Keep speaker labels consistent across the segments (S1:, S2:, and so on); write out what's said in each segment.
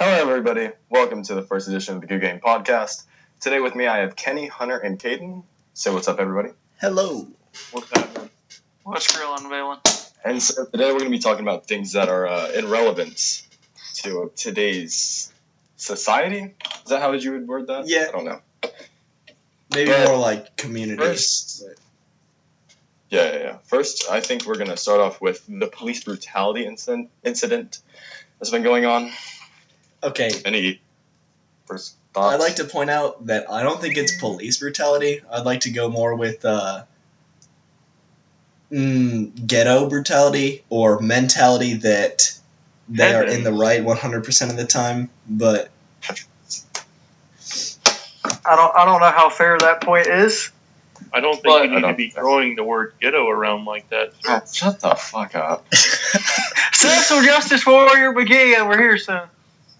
S1: Hello, everybody. Welcome to the first edition of the Good Game Podcast. Today with me, I have Kenny, Hunter, and Caden. Say what's up, everybody.
S2: Hello.
S3: What's happening?
S4: What's grilling, Valen?
S1: And so today we're going to be talking about things that are in relevance to today's society. Is that how you would word that?
S2: Yeah.
S1: I don't know.
S2: Maybe
S1: But
S2: more like community.
S1: Yeah. First, I think we're going to start off with the police brutality incident that's been going on.
S2: Okay.
S1: Any first thoughts?
S2: I'd like to point out that I don't think it's police brutality. I'd like to go more with ghetto brutality or mentality that they are in the right 100% of the time, but
S4: I don't know how fair that point is.
S3: I don't think you need to be throwing the word ghetto around like that.
S1: Oh, shut the fuck up.
S4: Social justice warrior McGee over here, son.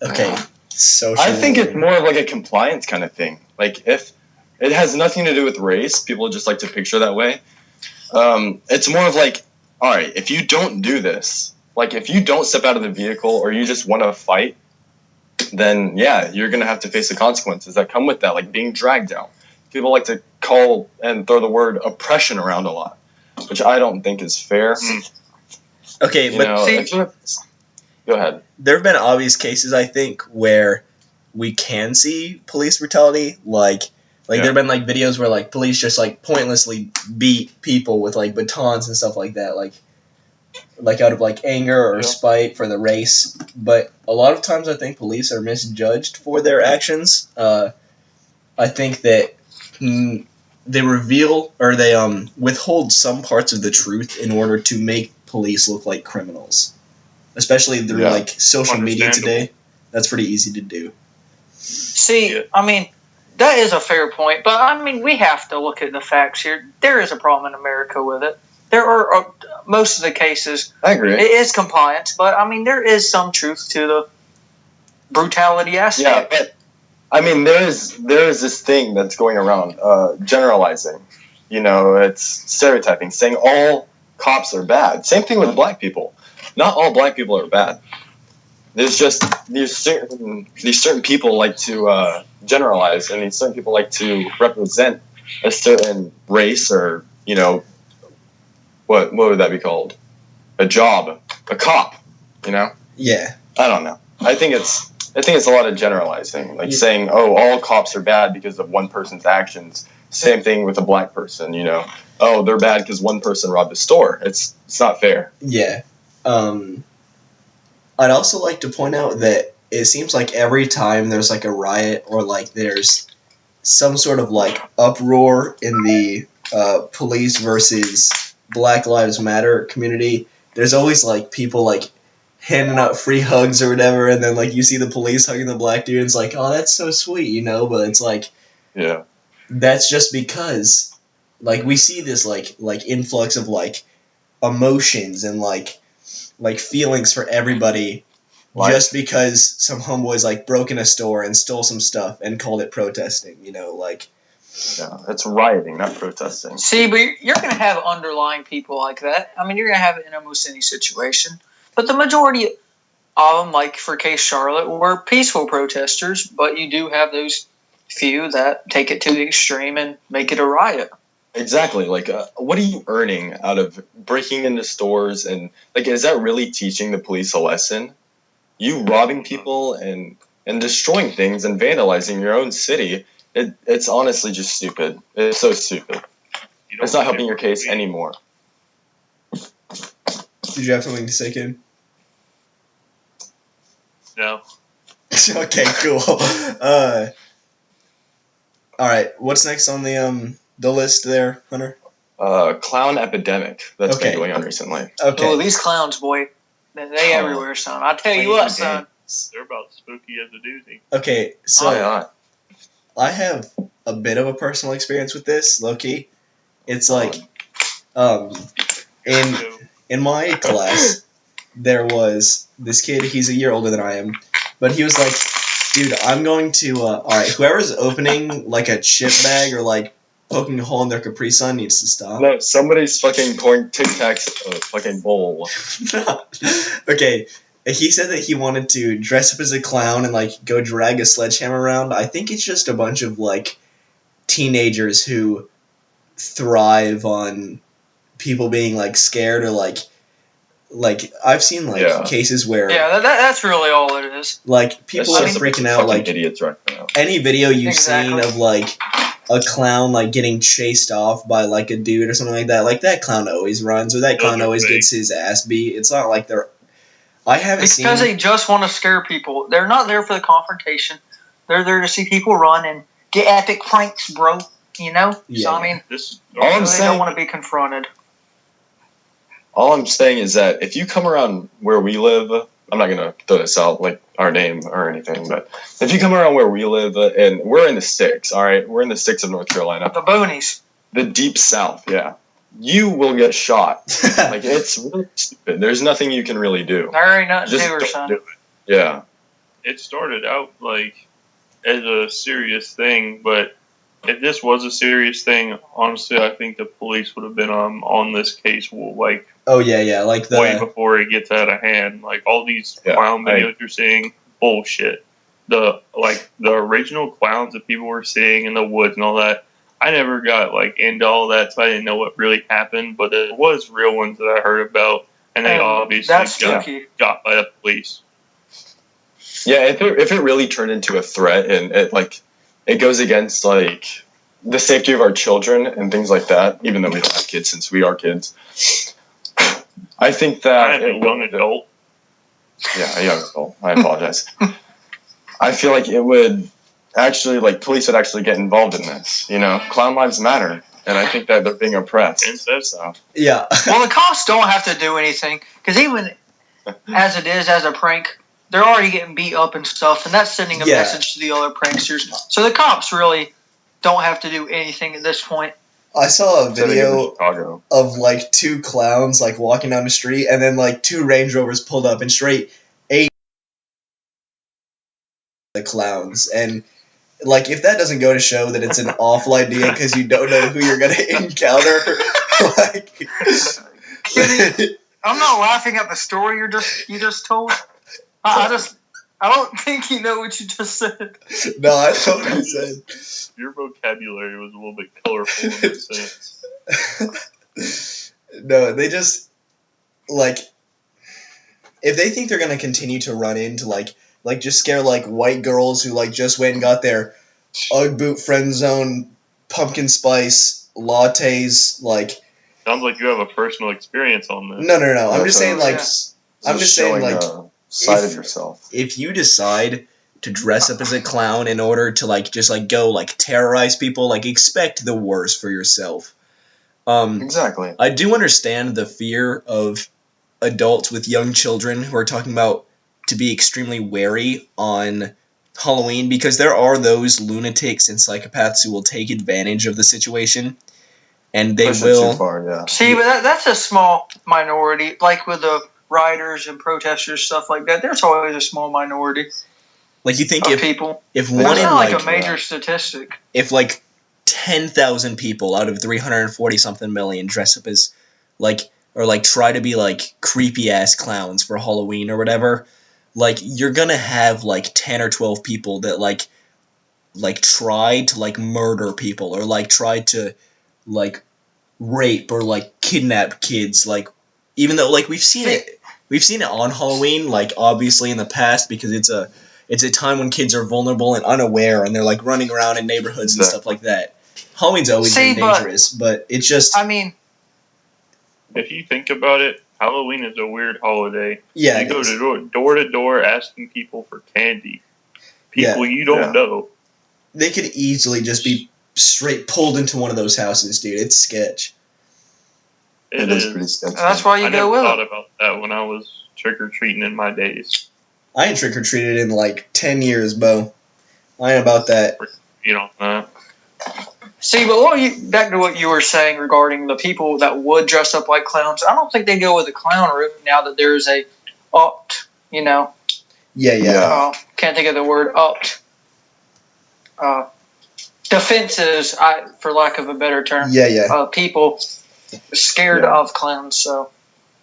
S2: okay. Social.
S1: I think it's more of like a compliance kind of thing. Like, if it has nothing to do with race, people just like to picture that way. It's more of like, all right, if you don't do this, like if you don't step out of the vehicle or you just want to fight, then yeah, you're going to have to face the consequences that come with that, like being dragged out. People like to call and throw the word oppression around a lot, which I don't think is fair.
S2: Okay,
S1: Go ahead.
S2: There have been obvious cases, I think, where we can see police brutality. Like there have been like videos where like police just like pointlessly beat people with like batons and stuff like that, like out of like anger or spite for the race. But a lot of times I think police are misjudged for their actions. I think that they reveal or they withhold some parts of the truth in order to make police look like criminals. Especially through like social media today. That's pretty easy to do.
S4: See, I mean, that is a fair point, but I mean, we have to look at the facts here. There is a problem in America with it. There are most of the cases.
S1: I agree.
S4: It is compliance, but I mean, there is some truth to the brutality aspect.
S1: Yeah, but I mean, there is this thing that's going around, generalizing. You know, it's stereotyping, saying all cops are bad. Same thing with black people. Not all black people are bad. There's just these certain people like to generalize, and these certain people like to represent a certain race or, you know, what would that be called? A job, a cop, you know?
S2: Yeah.
S1: I don't know. I think it's a lot of generalizing, like saying, oh, all cops are bad because of one person's actions. Same thing with a black person, you know. Oh, they're bad because one person robbed a store. It's not fair.
S2: Yeah. I'd also like to point out that it seems like every time there's like a riot or like there's some sort of like uproar in the police versus Black Lives Matter community, there's always like people like handing out free hugs or whatever, and then like you see the police hugging the black dude and it's like, oh, that's so sweet, you know, but it's like,
S1: yeah,
S2: that's just because like we see this like influx of like emotions and like feelings for everybody, just because some homeboys like broke in a store and stole some stuff and called it protesting, you know, like.
S1: Yeah, it's rioting, not protesting.
S4: See, but you're going to have underlying people like that. I mean, you're going to have it in almost any situation. But the majority of them, like for case Charlotte, were peaceful protesters, but you do have those few that take it to the extreme and make it a riot.
S1: Exactly. Like, what are you earning out of breaking into stores? And, like, is that really teaching the police a lesson? You robbing people and destroying things and vandalizing your own city, it's honestly just stupid. It's so stupid. It's not helping your case anymore.
S2: Did you have something to say, kid?
S3: No.
S2: Okay, cool. Alright, what's next on the list there, Hunter?
S1: Clown epidemic that's been going on recently.
S4: Okay. Oh, these clowns, boy. They everywhere, son. I tell you what, son.
S3: They're about spooky as a doozy.
S2: Okay, so I have a bit of a personal experience with this, low-key. It's like, in my class, there was this kid, he's a year older than I am, but he was like, dude, I'm going to, alright, whoever's opening, like, a chip bag or, like, poking a hole in their Capri Sun needs to stop.
S1: No, somebody's fucking pouring Tic Tacs in a fucking bowl.
S2: Okay, he said that he wanted to dress up as a clown and like go drag a sledgehammer around. I think it's just a bunch of like teenagers who thrive on people being like scared or like I've seen like cases where
S4: that's really all it is.
S2: Like people are freaking out like
S1: idiots right now.
S2: Any video you've seen of like a clown like getting chased off by like a dude or something like that clown always runs or that clown always gets his ass beat. It's not like I haven't seen
S4: because they just want to scare people. They're not there for the confrontation. They're there to see people run and get epic pranks, bro. You know?
S2: Yeah.
S4: So I mean,
S1: they
S4: don't want to be confronted.
S1: All I'm saying is that if you come around where we live, I'm not gonna throw this out like our name or anything, but if you come around where we live, and we're in the sticks, all right, we're in the sticks of North Carolina,
S4: the boonies,
S1: the deep South, you will get shot. Like it's really stupid. There's nothing you can really do.
S4: There ain't nothing
S1: Just
S4: to her, son.
S1: do it. Yeah.
S3: It started out like as a serious thing, but if this was a serious thing, honestly, I think the police would have been on this case like
S2: like
S3: way before it gets out of hand. Like all these clown videos you're seeing, bullshit. The original clowns that people were seeing in the woods and all that, I never got like into all that, so I didn't know what really happened. But there was real ones that I heard about, and they obviously got by the police.
S1: Yeah, if it really turned into a threat and it goes against like the safety of our children and things like that, even though we don't have kids since we are kids, I think that
S3: I'm a young adult.
S1: Yeah, a young adult. I apologize. I feel like it would actually, like, police would actually get involved in this. You know, clown lives matter, and I think that they're being oppressed. So.
S2: Yeah.
S4: Well, the cops don't have to do anything because even as it is as a prank, they're already getting beat up and stuff, and that's sending a message to the other pranksters. So the cops really don't have to do anything at this point.
S2: I saw a video of like two clowns like walking down the street, and then like two Range Rovers pulled up and straight ate the clowns. And like if that doesn't go to show that it's an awful idea because you don't know who you're gonna encounter, like
S4: I'm not laughing at the story you just told. I don't think you know what you just said.
S2: No, I know what you said.
S3: Your vocabulary was a little bit colorful in that sense.
S2: No, they just, like, if they think they're going to continue to run into, like just scare, like, white girls who, like, just went and got their Ugg boot friend zone pumpkin spice lattes, like...
S3: Sounds like you have a personal experience on this.
S2: No. I'm just saying, like... I'm just saying, like...
S1: side of yourself.
S2: If you decide to dress up as a clown in order to like just like go like terrorize people, like expect the worst for yourself.
S1: Exactly.
S2: I do understand the fear of adults with young children who are talking about to be extremely wary on Halloween because there are those lunatics and psychopaths who will take advantage of the situation, and they will.
S1: Too far, yeah.
S4: See, but that's a small minority, like with the rioters and protesters, stuff like that. There's always a small minority.
S2: Like you think
S4: if one in like a major statistic.
S2: If like 10,000 people out of 340 something million dress up as like or like try to be like creepy ass clowns for Halloween or whatever, like you're gonna have like 10 or 12 people that like try to like murder people or like try to like rape or like kidnap kids, like even though like we've seen it on Halloween, like obviously in the past because it's a time when kids are vulnerable and unaware and they're like running around in neighborhoods and stuff like that. Halloween's always been dangerous, but it's just...
S4: I mean...
S3: If you think about it, Halloween is a weird holiday.
S2: Yeah,
S3: you go to door to door asking people for candy. People you don't know.
S2: They could easily just be straight pulled into one of those houses, dude. It's sketch.
S1: It is pretty sketchy.
S4: That's why you go with it.
S3: I never thought about that when I was trick-or-treating in my days.
S2: I ain't trick-or-treated in like 10 years, Bo. I ain't about that.
S3: You know,
S4: See, but back to what you were saying regarding the people that would dress up like clowns, I don't think they go with the clown route now that there's a upped, you know.
S2: Yeah.
S4: Can't think of the word upped. Defenses, for lack of a better term.
S2: Yeah.
S4: People scared of clowns, so.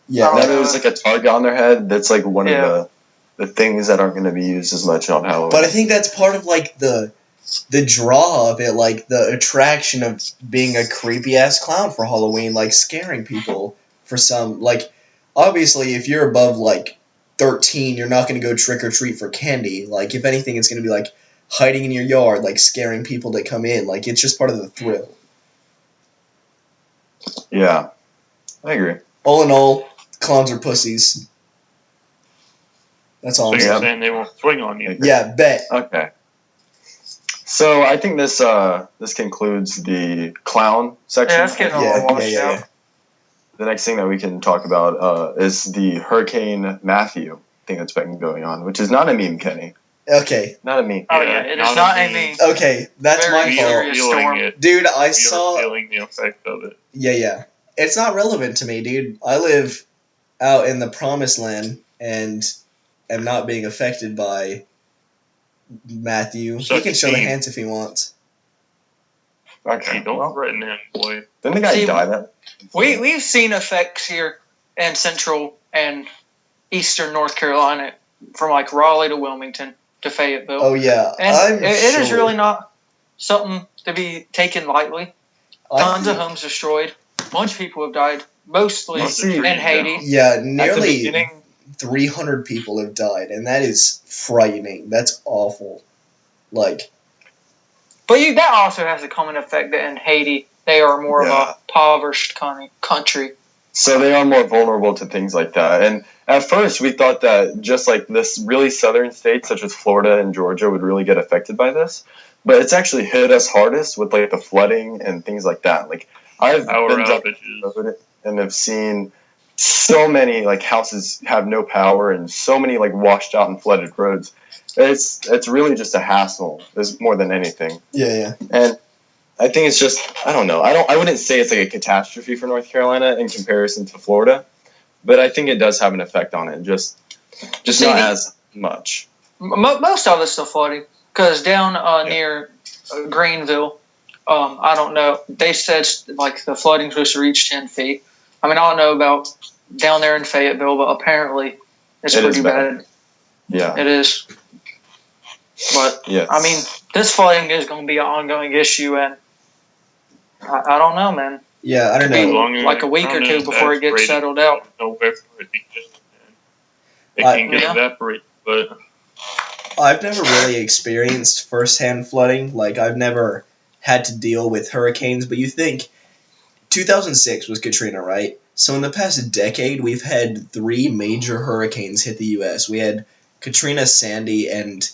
S1: Yeah, now there's like a target on their head that's like one of the things that aren't going to be used as much on Halloween.
S2: But I think that's part of like the draw of it, like the attraction of being a creepy ass clown for Halloween, like scaring people for some. Like, obviously, if you're above like 13, you're not going to go trick or treat for candy. Like, if anything, it's going to be like hiding in your yard, like scaring people that come in. Like, it's just part of the thrill.
S1: Yeah, I agree.
S2: All in all, clowns are pussies. That's all
S3: So
S2: I'm
S3: you're
S2: saying.
S3: saying they won't swing on you?
S2: Yeah, bet.
S1: Okay. So I think this concludes the clown section.
S4: Yeah, let's get all washed out.
S1: The next thing that we can talk about is the Hurricane Matthew thing that's been going on, which is not a meme, Kenny.
S2: Okay.
S1: Not a meme.
S4: Oh yeah, it is not a meme.
S2: Okay, that's my fault. Dude, I saw...
S3: feeling the effect of it.
S2: Yeah. It's not relevant to me, dude. I live out in the promised land and am not being affected by Matthew. He can show the hands if he wants.
S1: Okay.
S3: Hey, don't threaten him, boy.
S1: Didn't the guy die?
S4: We've seen effects here in central and eastern North Carolina, from like Raleigh to Wilmington to Fayetteville.
S2: Oh yeah,
S4: and it is really not something to be taken lightly. Tons of homes destroyed. A bunch of people have died, mostly in Haiti.
S2: Yeah, nearly 300 people have died, and that is frightening. That's awful. Like,
S4: but that also has a common effect that in Haiti they are more of a impoverished country.
S1: So they are more vulnerable to things like that. And at first we thought that just like this really southern states such as Florida and Georgia would really get affected by this. But it's actually hit us hardest with like the flooding and things like that. Like I've been driving and have seen so many like houses have no power and so many like washed out and flooded roads. It's really just a hassle. There's more than anything.
S2: Yeah.
S1: And I think it's just, I don't know. I wouldn't say it's like a catastrophe for North Carolina in comparison to Florida, but I think it does have an effect on it. Just not as much.
S4: Most of it's the flooding, because down near Greenville, I don't know. They said like the flooding's supposed to reach 10 feet. I mean, I don't know about down there in Fayetteville, but apparently it's pretty bad.
S1: Yeah,
S4: it is. But I mean, this flooding is going to be an ongoing issue, and I don't know, man.
S2: Yeah, I don't know.
S4: Like a week or two before it gets settled out.
S3: It can get evaporated, but
S2: I've never really experienced firsthand flooding. Like, I've never had to deal with hurricanes, but you think 2006 was Katrina, right? So in the past decade, we've had 3 major hurricanes hit the U.S. We had Katrina, Sandy, and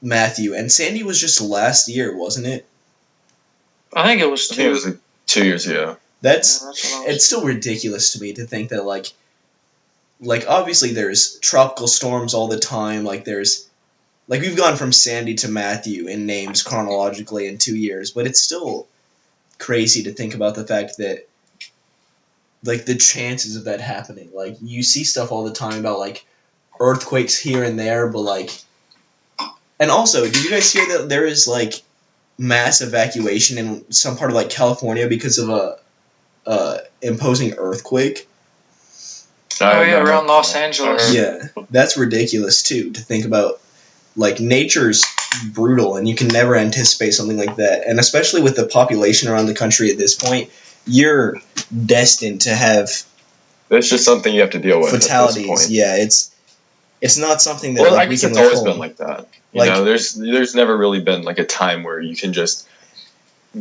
S2: Matthew. And Sandy was just last year, wasn't it?
S4: I think it was 2.
S1: I think it was like 2 years ago.
S2: It's still ridiculous to me to think that like obviously there's tropical storms all the time. Like we've gone from Sandy to Matthew in names chronologically in 2 years, but it's still crazy to think about the fact that like the chances of that happening. Like, you see stuff all the time about like earthquakes here and there, but like, and also, did you guys hear that there is like mass evacuation in some part of like California because of a imposing earthquake?
S4: Oh yeah, around Los Angeles.
S2: Yeah, that's ridiculous too, to think about. Like, nature's brutal, and you can never anticipate something like that. And especially with the population around the country at this point, you're destined to have...
S1: It's just something you have to deal with.
S2: Fatalities, yeah. It's not something that
S1: I guess it's always been like that. You know, there's never really been like a time where you can just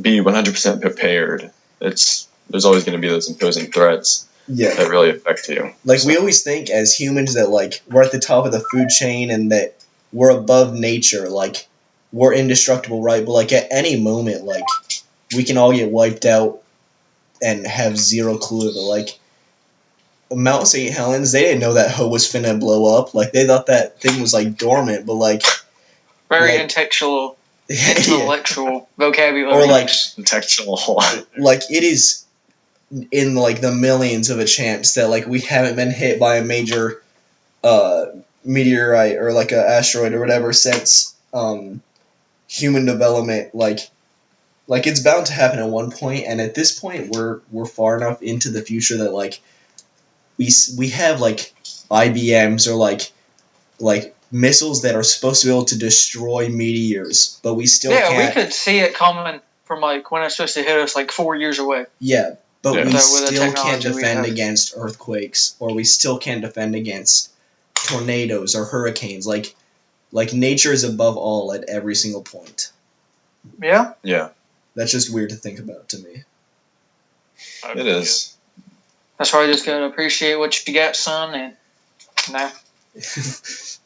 S1: be 100% prepared. There's always going to be those imposing threats.
S2: Yeah.
S1: That really affect you.
S2: Like, we always think as humans that, like, we're at the top of the food chain and that we're above nature, like, we're indestructible, right? But, like, at any moment, like, we can all get wiped out and have zero clue of it. Like, Mount St. Helens, they didn't know that hoe was finna blow up. Like, they thought that thing was, like, dormant, but, like...
S4: Very intellectual vocabulary.
S2: Or, like...
S1: Intellectual.
S2: Like, it is... in like the millions of a chance that like we haven't been hit by a major meteorite or like a asteroid or whatever since human development. Like it's bound to happen at one point, and at this point we're far enough into the future that like we have like IBMs or like missiles that are supposed to be able to destroy meteors, but we still can't.
S4: Yeah, we could see it coming from like when it's supposed to hit us like 4 years away.
S2: Yeah, but we
S4: With the
S2: still can't
S4: technology we
S2: defend
S4: have.
S2: against earthquakes, or we still can't defend against tornadoes or hurricanes. Like nature is above all at every single point.
S4: Yeah.
S1: Yeah.
S2: That's just weird to think about to me.
S1: It is.
S4: That's why I just gotta appreciate what you got, son, and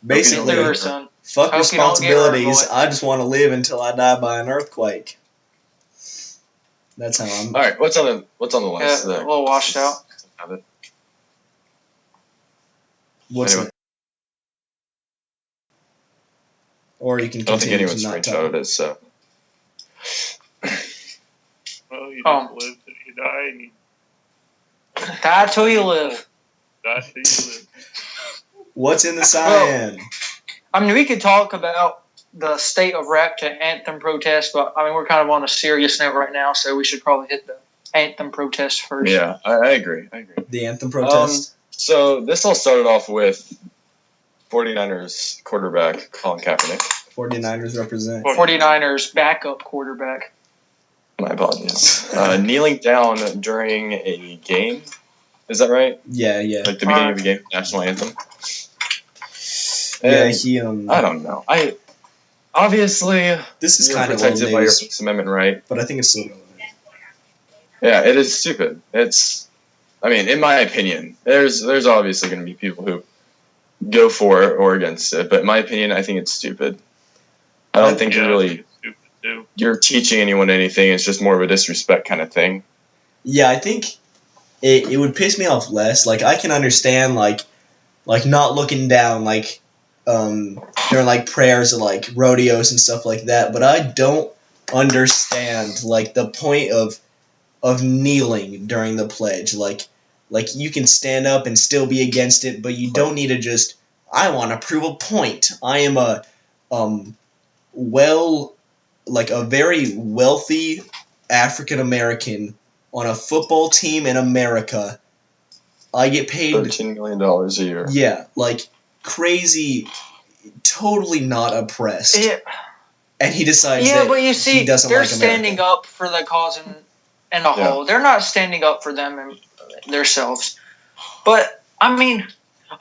S2: Basically,
S4: There, son.
S2: fuck
S4: Hope you don't get hurt,
S2: responsibilities.
S4: boy.
S2: I just want to live until I die by an earthquake. That's how I'm.
S1: All right. What's on the list?
S4: Yeah, a little washed out.
S2: What's
S1: Anyway.
S2: it? Or you can
S1: I don't think
S2: continue
S1: anyone's
S2: to not
S1: screenshot of
S2: talk.
S1: it. So
S3: Well, you just live till you die, and you
S4: Die till you live.
S3: die till you live.
S2: What's in the cyan?
S4: I mean, we could talk about the state of rap to Anthem Protests, but I mean, we're kind of on a serious note right now, so we should probably hit the Anthem Protests first.
S1: yeah, I agree.
S2: The Anthem protest.
S1: So this all started off with 49ers quarterback Colin Kaepernick.
S2: 49ers represent.
S4: 49ers backup quarterback.
S1: My apologies. Kneeling down during a game. Is that right?
S2: Yeah.
S1: Like the beginning of the game, national anthem.
S2: Yeah,
S1: And
S2: he
S1: I don't know. Obviously
S2: This is
S1: you're
S2: kind of old
S1: protected by your
S2: news,
S1: First Amendment right.
S2: but I think it's still relevant.
S1: Yeah, it is stupid. I mean, in my opinion, there's obviously going to be people who go for it or against it, but in my opinion, I think it's stupid. I don't think
S3: Yeah,
S1: you're
S3: I
S1: really
S3: think it's stupid too.
S1: you're teaching anyone anything. It's just more of a disrespect kind of thing.
S2: Yeah, I think it would piss me off less. Like I can understand like not looking down during like prayers or like rodeos and stuff like that, but I don't understand like the point of kneeling during the pledge. Like you can stand up and still be against it, but you don't need to just I want to prove a point. I am a a very wealthy African American on a football team in America. I get paid
S1: $13 million a year.
S2: Yeah, like crazy, totally not oppressed.
S4: Yeah,
S2: And he decides that
S4: but you see,
S2: he doesn't
S4: they're
S2: like America.
S4: standing up for the cause in a whole. They're not standing up for them and themselves. But, I mean,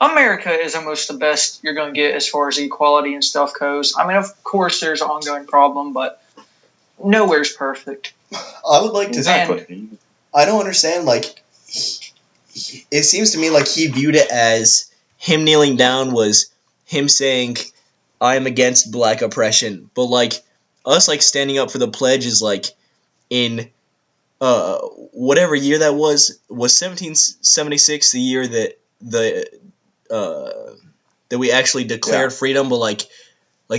S4: America is almost the best you're going to get as far as equality and stuff goes. I mean, of course, there's an ongoing problem, but nowhere's perfect.
S2: I would like to
S1: Exactly.
S2: I don't understand, like, it seems to me like he viewed it as him kneeling down was him saying, I'm against black oppression. But, like, us, like, standing up for the pledge is, like, in whatever year that was 1776 the year that that we actually declared freedom, but, like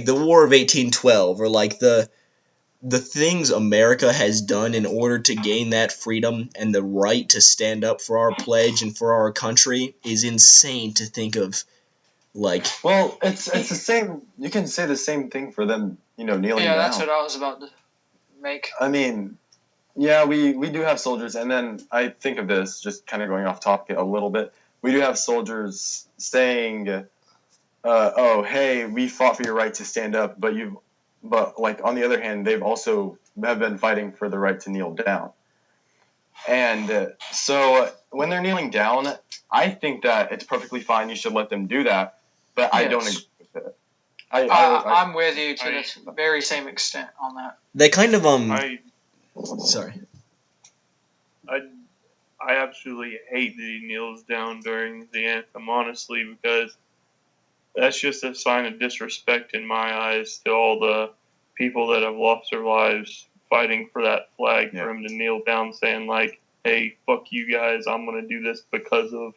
S2: the War of 1812, or, like, the things America has done in order to gain that freedom and the right to stand up for our pledge and for our country is insane to think of. Like,
S1: well, it's the same. You can say the same thing for them, kneeling down.
S4: Yeah, that's what I was about to make.
S1: I mean, yeah, we do have soldiers, and then I think of this, just kind of going off topic a little bit. We do have soldiers saying, "Oh, hey, we fought for your right to stand up," but like on the other hand, they've also have been fighting for the right to kneel down. And so when they're kneeling down, I think that it's perfectly fine. You should let them do that. But I don't agree with it.
S4: I'm with you to the very same extent on that.
S2: they kind of sorry.
S3: I absolutely hate that he kneels down during the anthem, honestly, because that's just a sign of disrespect in my eyes to all the people that have lost their lives fighting for that flag. For him to kneel down saying, like, hey, fuck you guys, I'm going to do this because of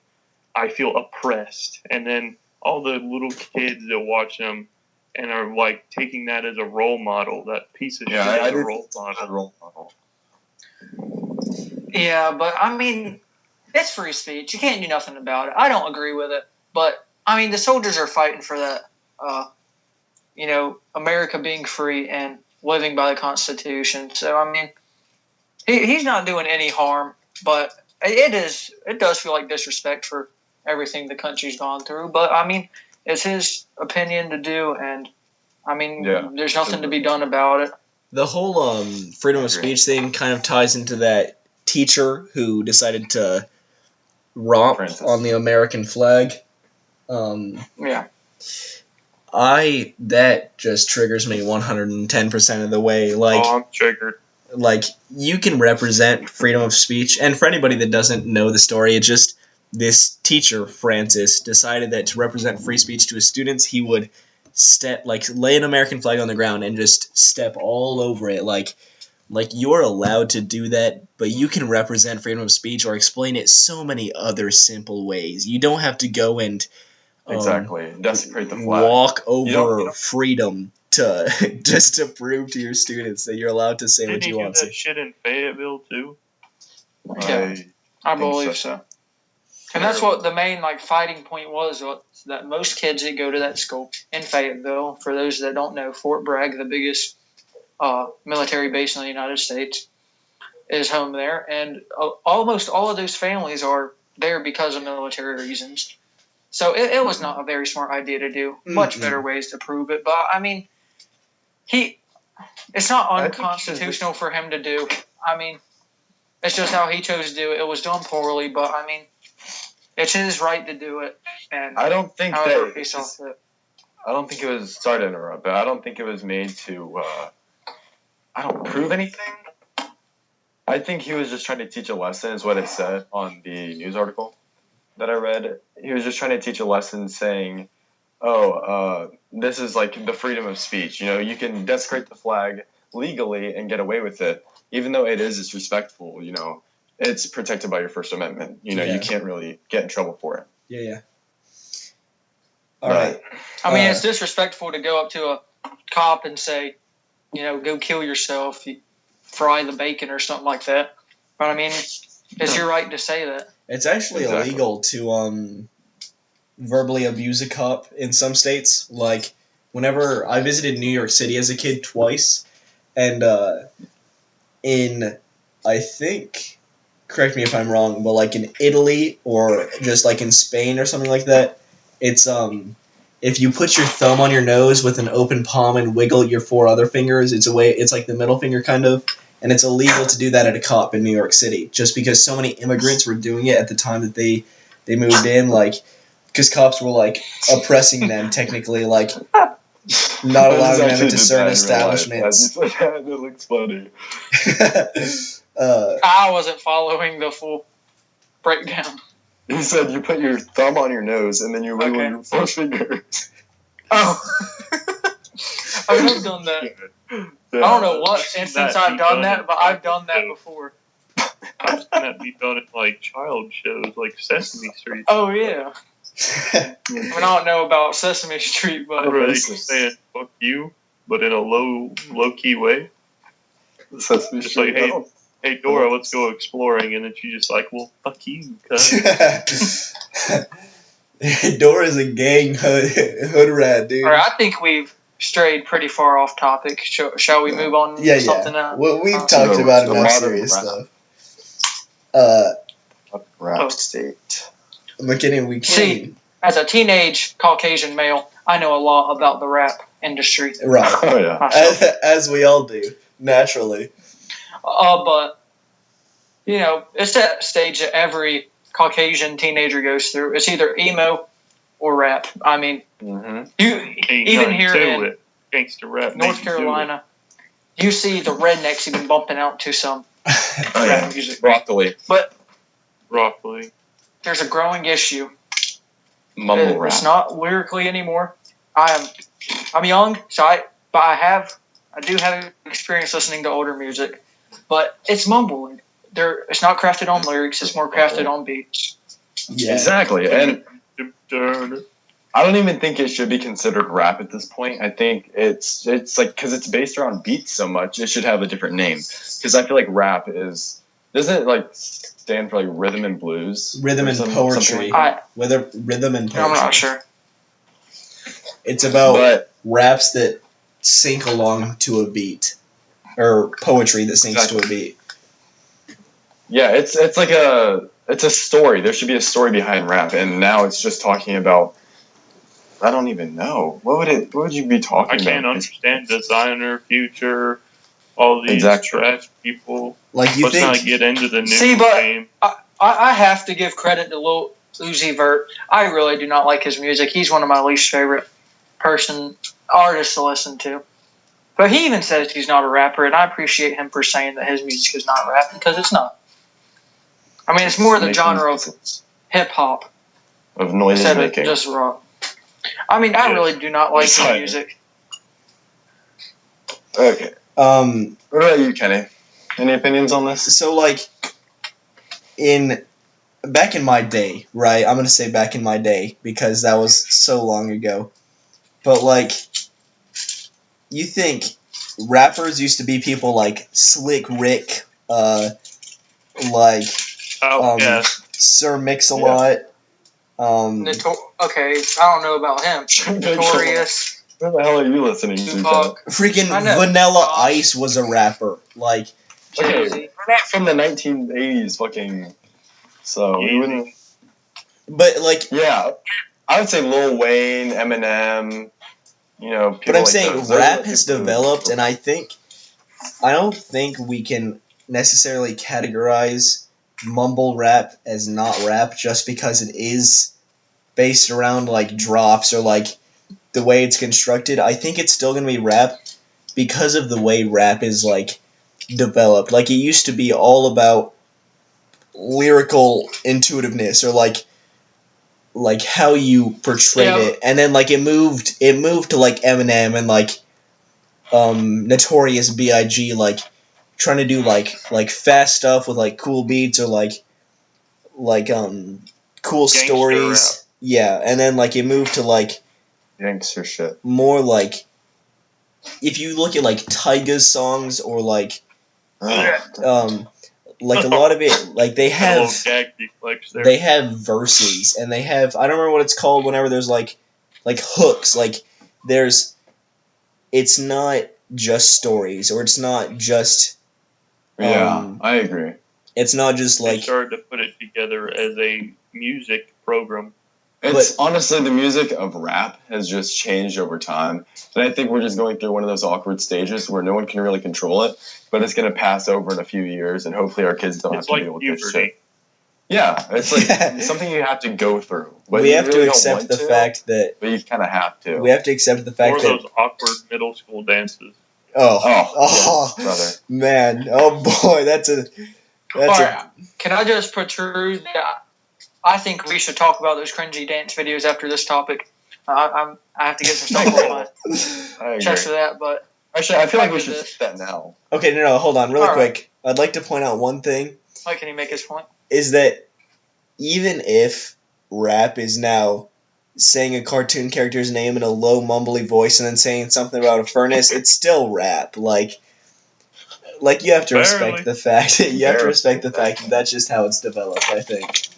S3: I feel oppressed. And then all the little kids that watch him and are, like, taking that as a role model, that piece of shit as a role model.
S4: Yeah, but I mean, it's free speech. You can't do nothing about it. I don't agree with it. But, I mean, the soldiers are fighting for that, America being free and living by the Constitution. So, I mean, he's not doing any harm, but it does feel like disrespect for everything the country's gone through. But I mean, it's his opinion to do, and I mean, there's nothing to be done about it.
S2: The whole freedom of speech thing kind of ties into that teacher who decided to romp on the American flag.
S4: Yeah.
S2: That just triggers me 110% of the way. Like,
S3: I'm triggered.
S2: Like, you can represent freedom of speech, and for anybody that doesn't know the story, it's just this teacher, Francis, decided that to represent free speech to his students, he would lay an American flag on the ground and just step all over it. Like you're allowed to do that, but you can represent freedom of speech or explain it so many other simple ways. You don't have to go and
S1: desecrate the flag.
S2: Walk over freedom to just to prove to your students that you're allowed to say what you want to.
S3: Didn't he do that shit in Fayetteville too?
S4: Yeah, I believe so. And that's what the main fighting point was, that most kids that go to that school in Fayetteville, for those that don't know, Fort Bragg, the biggest military base in the United States, is home there. And almost all of those families are there because of military reasons. So it was not a very smart idea to do. Much better ways to prove it. But, I mean, it's not unconstitutional for him to do. I mean, it's just how he chose to do it. It was done poorly, but, I mean, it's his right to do it. And
S1: I don't think
S4: it
S1: was. Sorry to interrupt, but I don't think it was made to. Prove anything. I think he was just trying to teach a lesson, is what it said on the news article that I read. He was just trying to teach a lesson, saying, this is the freedom of speech. You can desecrate the flag legally and get away with it, even though it is disrespectful. It's protected by your First Amendment. You can't really get in trouble for it.
S2: Yeah. All right.
S4: I mean, it's disrespectful to go up to a cop and say, go kill yourself, fry the bacon or something like that. But I mean, it's your right to say that.
S2: It's actually illegal to verbally abuse a cop in some states. Like, whenever I visited New York City as a kid twice, and I think, correct me if I'm wrong, but in Italy or just in Spain or something like that, it's if you put your thumb on your nose with an open palm and wiggle your 4 other fingers, it's like the middle finger kind of, and it's illegal to do that at a cop in New York City, just because so many immigrants were doing it at the time that they moved in, because cops were oppressing them technically, not allowing them into certain establishments.
S1: That looks funny.
S4: I wasn't following the full breakdown.
S1: He said you put your thumb on your nose and then you wiggle your 4 fingers.
S4: Oh. I mean, I've done that. Yeah. I don't know what instance I've done that, but I've done that before.
S3: I've seen that be done at child shows like Sesame Street.
S4: Oh, yeah. I mean, I don't know about Sesame Street, but...
S3: Really saying fuck you, but in a low-key way.
S1: Sesame
S3: just
S1: Street.
S3: Hey, Dora, let's go exploring. And then she's just well, fuck you, cuz.
S2: Dora's a gang hood rat, dude.
S4: All right, I think we've strayed pretty far off topic. Shall we move on to something else?
S2: Well, we've talked about enough serious stuff.
S1: Rap state.
S2: McKinney, we can.
S4: See, as a teenage Caucasian male, I know a lot about the rap industry.
S2: Right.
S1: Oh, yeah.
S2: As we all do, naturally.
S4: But, it's that stage that every Caucasian teenager goes through. It's either emo or rap. I mean, even here in
S3: gangster rap,
S4: North Carolina, you see the rednecks even bumping out to some rap music.
S1: Broccoli.
S4: But
S3: there's
S4: a growing issue.
S1: Mumble rap.
S4: It's not lyrically anymore. I'm young, so I do have experience listening to older music, but it's mumbling. It's not crafted on lyrics. It's more crafted on beats.
S1: Yeah. Exactly, and I don't even think it should be considered rap at this point. I think it's because it's based around beats so much, it should have a different name. Because I feel like rap doesn't it stand for rhythm and blues?
S2: Rhythm and poetry. Rhythm and poetry.
S4: I'm not sure.
S2: It's about raps that sync along to a beat, or poetry that syncs to a beat.
S1: Yeah, it's like it's a story. There should be a story behind rap, and now it's just talking about. I don't even know. What would you be talking about?
S3: I can't understand designer, future, all these trash people.
S2: Like you
S3: Let's
S2: think?
S3: not get into the new game.
S4: I have to give credit to Lil Uzi Vert. I really do not like his music. He's one of my least favorite artists to listen to. But he even says he's not a rapper, and I appreciate him for saying that his music is not rap, because it's not. I mean, it's more the genre of hip-hop.
S1: Of noise
S4: instead
S1: making.
S4: Of just rock. I mean, I really do not like his music.
S1: Okay. What about you, Kenny? Any opinions on this?
S2: So, like, back in my day, right? I'm going to say back in my day, because that was so long ago. But, like, you think rappers used to be people like Slick Rick, Sir Mix-a-Lot.
S4: Okay, I don't know about him. Notorious.
S1: What the hell are you listening to?
S2: Freaking Vanilla Ice was a rapper. Like,
S1: okay, we're not from the 1980s, fucking. So we wouldn't.
S2: But like,
S1: yeah, I would say Lil Wayne, Eminem. You know, people
S2: but I'm
S1: like
S2: saying
S1: those.
S2: rap has developed, and I don't think we can necessarily categorize mumble rap as not rap just because it is based around like drops or like the way it's constructed. I think it's still going to be rap because of the way rap is like developed. Like it used to be all about lyrical intuitiveness or like how you portrayed it, and then like it moved to like Eminem and like Notorious B.I.G. like trying to do like fast stuff with like cool beats or like cool
S3: Gangster
S2: stories.
S3: Rap.
S2: Yeah, and then like it moved to like
S1: gangster shit.
S2: More like if you look at like Tyga's songs or like like a lot of it, like they have verses and they have, I don't remember what it's called whenever there's like hooks, like it's not just stories or it's not just
S1: I agree.
S2: It's not just like
S3: they started to put it together as a music program.
S1: It's honestly the music of rap has just changed over time. And I think we're just going through one of those awkward stages where no one can really control it, but it's going to pass over in a few years, and hopefully our kids don't have to deal with this shit. Yeah, it's like something you have to go through.
S2: We have to accept the fact that...
S1: But you kind of have to.
S2: We have to accept the fact that...
S3: Or those awkward middle school dances.
S2: Oh,
S1: brother.
S2: Man. Oh, boy, that's a...
S4: Can I just protrude that I think we should talk about those cringy dance videos after this topic. I have to get some stuff on my chest for that, but
S1: actually, I feel like we should do that now.
S2: Okay, no, hold on, really quick. I'd like to point out one thing.
S4: Why can he make his point?
S2: Is that even if rap is now saying a cartoon character's name in a low, mumbly voice and then saying something about a furnace, it's still rap. Like you have to respect the fact. You have to respect the fact that that's just how it's developed, I think.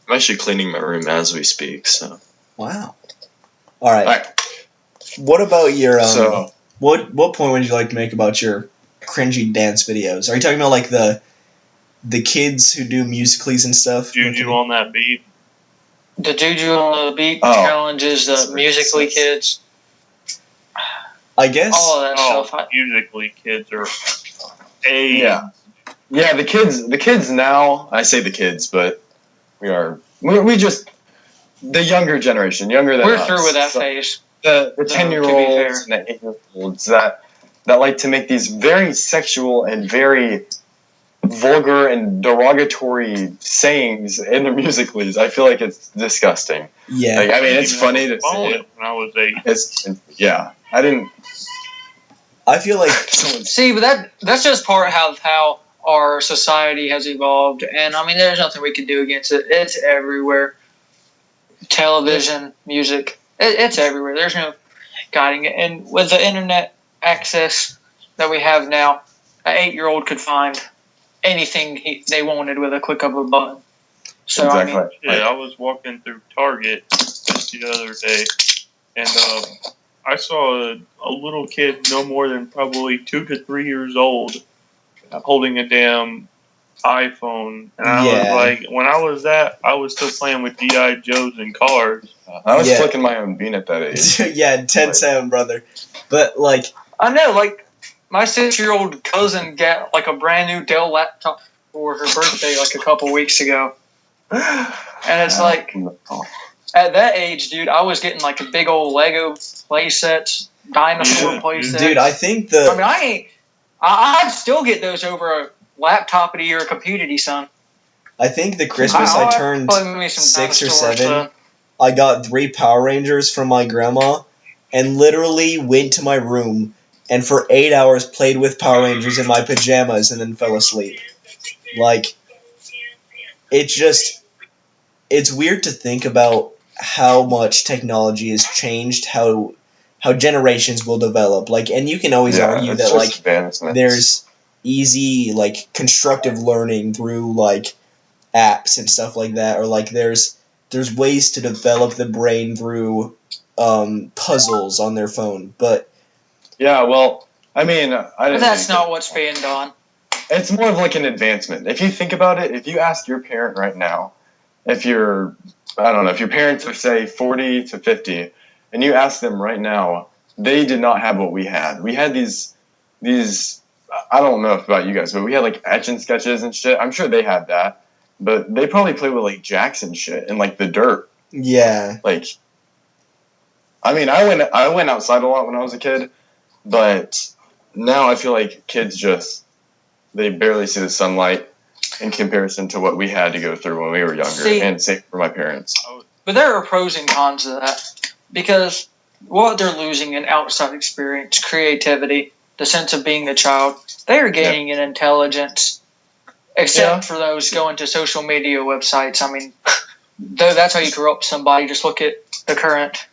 S1: I'm actually cleaning my room as we speak, so.
S2: Wow. All right. What about your what point would you like to make about your cringy dance videos? Are you talking about like the kids who do musicallys and stuff?
S3: Juju on that beat.
S4: The Juju on the beat challenges, the Musically kids.
S2: I guess
S4: all of that stuff.
S3: Musically kids are
S1: Yeah, the kids now. I say the kids, but we just the younger generation, younger than us.
S4: We're through with that phase.
S1: The 10-year-olds and the 8-year-olds that like to make these very sexual and very vulgar and derogatory sayings in the musicallys. I feel like it's disgusting.
S2: Yeah,
S1: I mean it's funny to see it.
S3: When I was 8.
S1: I didn't.
S2: I feel like
S4: but that's just part of how our society has evolved, and I mean there's nothing we can do against it. It's everywhere. Television, music, it's everywhere. There's no guiding it, and with the internet access that we have now, an 8-year-old could find anything they wanted with a click of a button. So
S1: exactly.
S3: I was walking through Target just the other day, and I saw a little kid no more than probably 2 to 3 years old holding a damn iPhone, and I was like, when I was still playing with G.I. Joes and cars.
S1: I was flicking my own bean at that age.
S2: Yeah, 10-7, brother. But, like...
S4: I know, like, my 6-year-old cousin got, like, a brand new Dell laptop for her birthday, like, a couple weeks ago. And it's like, at that age, dude, I was getting, like, a big old Lego playsets, dinosaur playsets.
S2: Dude, I think
S4: I'd still get those over a laptop-y or a computer-y, son.
S2: I think the Christmas I turned 6 or 7, I got 3 Power Rangers from my grandma, and literally went to my room, and for 8 hours played with Power Rangers in my pajamas, and then fell asleep. Like, it's weird to think about how much technology has changed, how generations will develop. Like, and you can always argue that, like, there's easy, like, constructive learning through, like, apps and stuff like that, or, like, there's ways to develop the brain through puzzles on their phone, but...
S1: Yeah, well, I mean...
S4: But that's not what's being done.
S1: It's more of, like, an advancement. If you think about it, if you ask your parent right now, if your parents are, say, 40 to 50, and you ask them right now, they did not have what we had. We had these I don't know about you guys, but we had, like, etch and sketches and shit. I'm sure they had that. But they probably played with, like, jacks and shit and, like, the dirt.
S2: Yeah.
S1: Like, I mean, I went outside a lot when I was a kid, but now I feel like kids they barely see the sunlight in comparison to what we had to go through when we were younger, and same for my parents.
S4: But there are pros and cons to that, because what they're losing in outside experience, creativity, the sense of being a child, they are gaining in intelligence, except for those going to social media websites. I mean, that's how you corrupt somebody. Just look at the current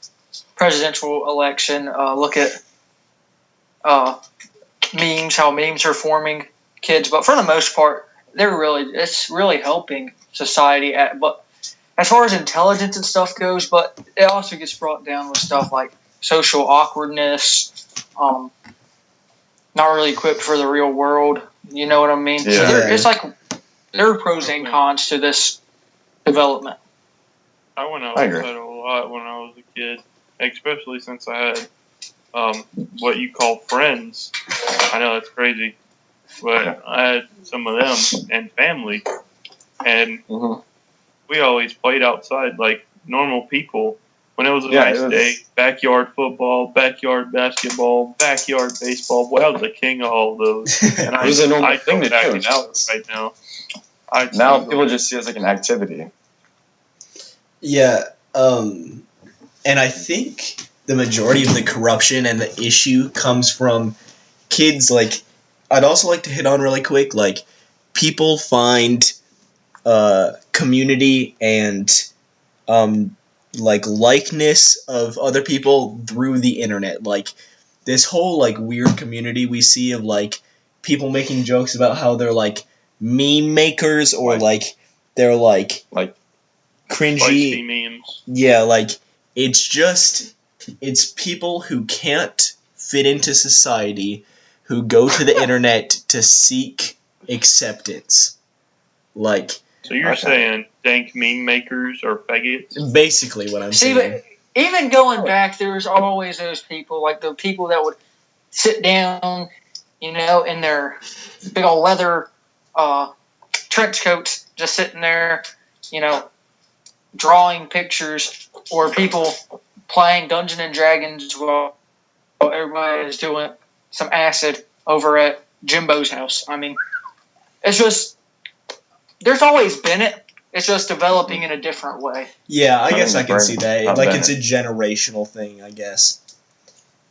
S4: presidential election. Look at memes, how memes are forming kids. But for the most part, it's really helping society. But as far as intelligence and stuff goes, but it also gets brought down with stuff like social awkwardness, not really equipped for the real world. You know what I mean?
S1: Yeah.
S4: So it's like there are pros and cons to this development.
S3: I went outside a lot when I was a kid, especially since I had what you call friends. I know that's crazy, but I had some of them and family, and we always played outside like normal people. When it was a nice day, backyard football, backyard basketball, backyard baseball. Boy, I was the king of all those. And
S1: it was a normal thing to do.
S3: Right now.
S1: Now people just see it as like an activity.
S2: Yeah, and I think the majority of the corruption and the issue comes from kids. Like, I'd also like to hit on really quick, like, people find community and like likeness of other people through the internet. Like, this whole like weird community we see of like people making jokes about how they're like meme makers, or like they're like cringy
S3: memes.
S2: Yeah, like it's people who can't fit into society, who go to the internet to seek acceptance. Like,
S3: so you're saying dank meme makers are faggots?
S2: Basically what I'm saying.
S4: But even going back, there was always those people, like the people that would sit down, in their big old leather trench coats, just sitting there, drawing pictures, or people playing Dungeons and Dragons while everybody is doing some acid over at Jimbo's house. I mean, it's just... There's always been it. It's just developing in a different way.
S2: Yeah, I guess I can see that. Like, it's a generational thing, I guess.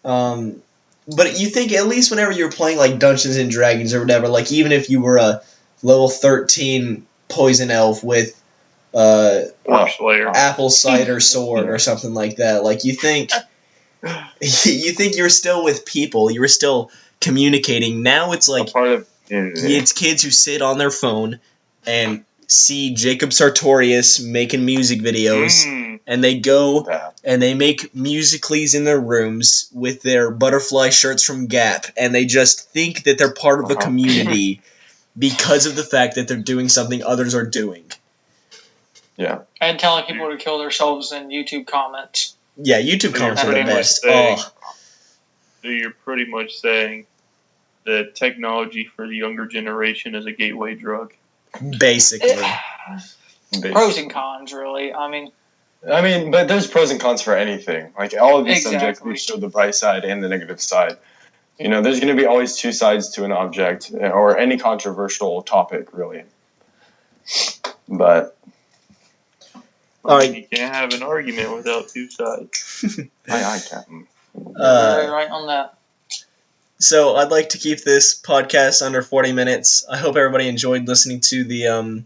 S2: But you think at least whenever you're playing, like, Dungeons and Dragons or whatever, like, even if you were a level 13 poison elf with apple cider sword or something like that, like, you think you're still with people, you were still communicating. Now it's like, it's kids who sit on their phone and see Jacob Sartorius making music videos, and they go and they make musicallys in their rooms with their butterfly shirts from Gap, and they just think that they're part of a community, because of the fact that they're doing something others are doing.
S1: Yeah.
S4: And telling people to kill themselves in YouTube comments.
S2: Yeah, YouTube comments are the best.
S3: So you're pretty much saying that technology for the younger generation is a gateway drug.
S2: Basically.
S4: Pros and cons, really. I mean,
S1: but there's pros and cons for anything. Like, all of these subjects, we show the bright side and the negative side. You know, there's going to be always two sides to an object, or any controversial topic, really. But...
S3: You can't have an argument without two sides.
S1: I can't.
S4: Right on that.
S2: So I'd like to keep this podcast under 40 minutes. I hope everybody enjoyed listening to the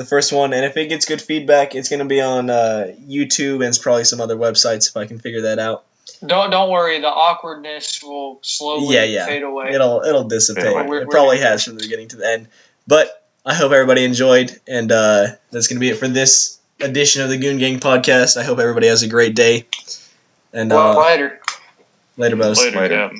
S2: first one, and if it gets good feedback, it's going to be on YouTube and it's probably some other websites if I can figure that out.
S4: Don't worry, the awkwardness will slowly fade away.
S2: It'll dissipate. It probably has from the beginning to the end. But I hope everybody enjoyed, and that's going to be it for this edition of the Goon Gang podcast. I hope everybody has a great day. And
S4: later.
S2: Later, bros.
S3: Later.